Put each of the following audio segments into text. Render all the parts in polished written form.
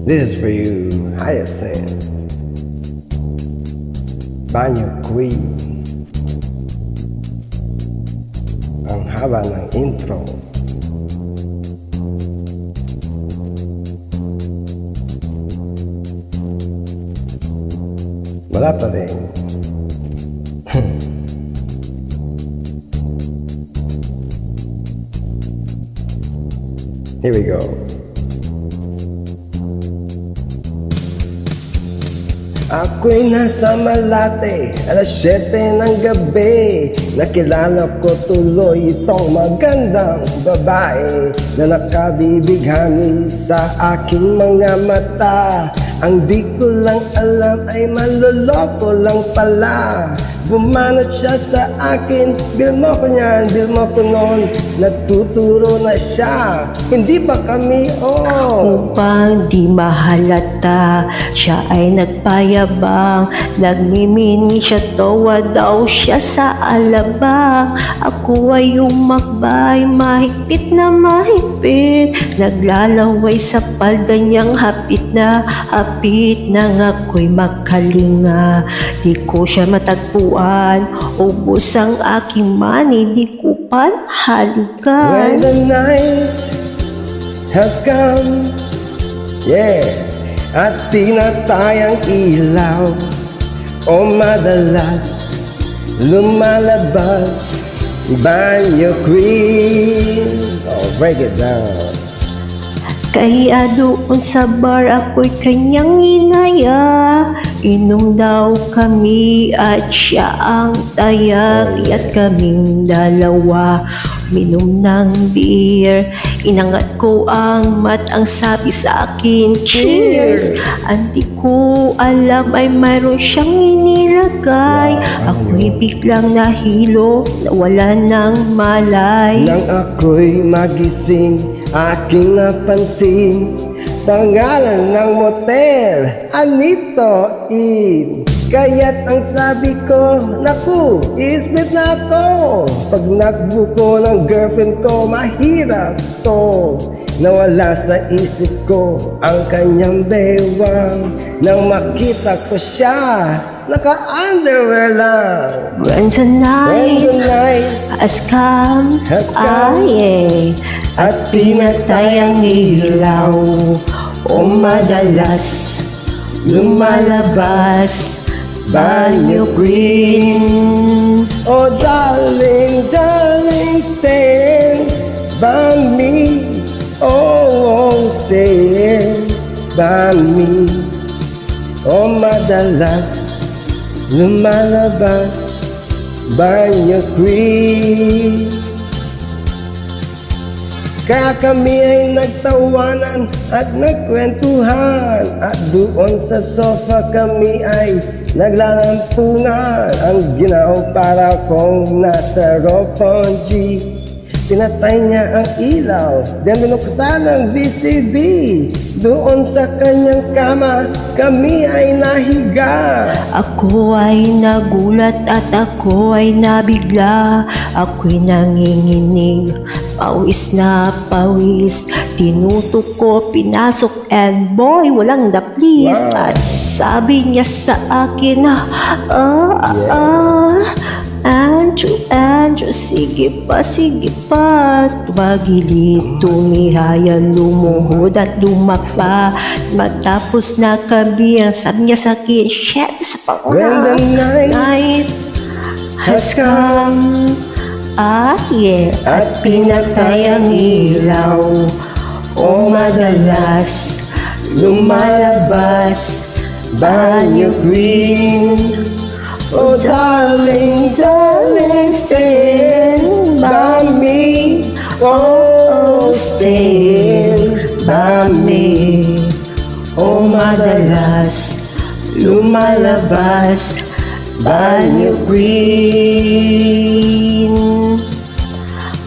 This is for you, Hyacinth. Banyo Queen. Ang haba ng intro. Wala pa rin. Here we go. Ako'y nasa Malate, alas 7 ng gabi. Nakilala ko tuloy itong magandang babae na nakabibighani sa aking mga mata. Ang di ko lang alam ay maloloko lang pala. Bumanat siya sa akin, bil mo ko niyan, bil mo ko noon. Natuturo na siya, hindi pa kami Upang di mahalata, siya ay nagpayabang. Nagmimini siya, tawa daw siya sa alabang. Ako ay umakbay, mahigpit na mahigpit. Naglalaway sa palda niyang hapit na hapit. Nang ako'y magkalinga, di ko siya matagpuan. Ubos ang aking money, di ko pa nahalikan. When the night has come, yeah, at pinatay ang ilaw, o madalas lumalabas, Banyo Queen. Oh, break it down. Kaya doon sa bar ako'y kanyang inaya. Inom daw kami at siya ang tayag. At kaming dalawa minom ng beer. Inangat ko ang ang sabi sa akin, cheers! Hindi ko alam ay mayroon siyang inilagay. Ako'y biglang nahilo, nawala ng malay. Nang ako'y magising, aking napansin pangalan ng motel, Anito Inn. Kaya't ang sabi ko, naku, isbit na ako. Pag nagbuko ng girlfriend ko, mahirap to. Nawala sa isip ko ang kanyang bewang. Nang makita ko siya, naka-underwear lang. When the night has come, at pinatay ang ilaw, o madalas lumalabas, Banyo Queen. Oh darling, darling, stand by me. Oh, stand by me. Oh, madalas lumalabas, Banyo Queen. Kaya kami ay nagtawanan at nagkwentuhan, at doon sa sofa kami ay naglalampungan. Ang ginaw para kong nasa Roppongi. Pinatay niya ang ilaw, then binuksan ang VCD. Doon sa kanyang kama, kami ay nahiga. Ako ay nagulat at ako ay nabigla. Ako'y nanginginig, pawis na pawis. Tinutok ko, pinasok, and boy, walang daplis. Wow. At sabi niya sa akin, Andrew, sige pa. Tumagilid, tumihaya, lumuhod at lumapa. Matapos na kami, ang sabi niya sa akin, shit, sa When the night has come, at pinatay ang ilaw, o madalas lumalabas, Banyo Queen. Oh darling, darling, stand by me. Oh, stand by me. O madalas lumalabas, Banyo Queen.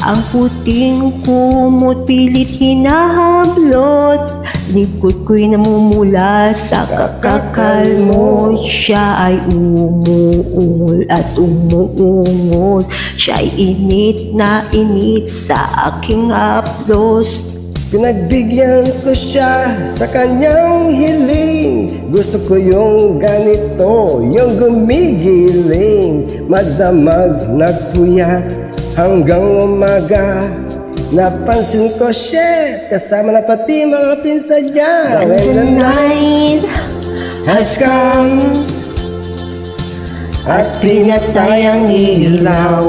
Ang puting kumot pilit hinahablot, likod ko'y namumula sa kakakalmot. Siya ay umuungol at umuungol. Siya'y init na init sa aking haplos. Pinagbigyan ko siya sa kanyang hiling. Gusto ko yung ganito, yung gumigiling. Magdamag, nagpuyat hanggang umaga. Napansin ko siya, kasama na pati mga pinsa dyan. When the night has come at pinatay ang ilaw,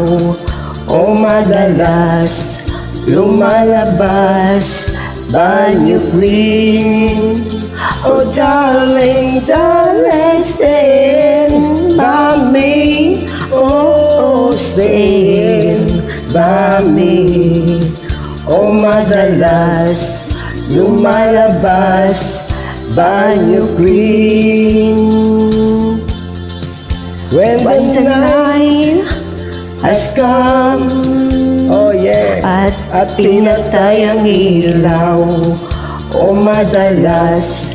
o madalas lumalabas banyo queen. Oh darling, darling, stay by me. Oh, stay by me. Oh madalas lumalabas banyo queen. When The the night night has come oh yeah, at pinatay ang ilaw, o madalas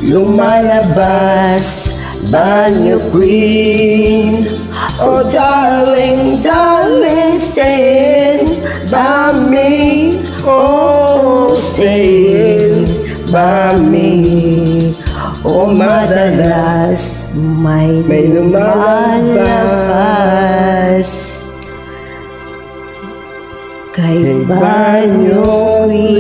lumalabas banyo queen. oh darling, darling, stay by me. Oh, stay by me. O madalas may lumalabas kay banyo queen.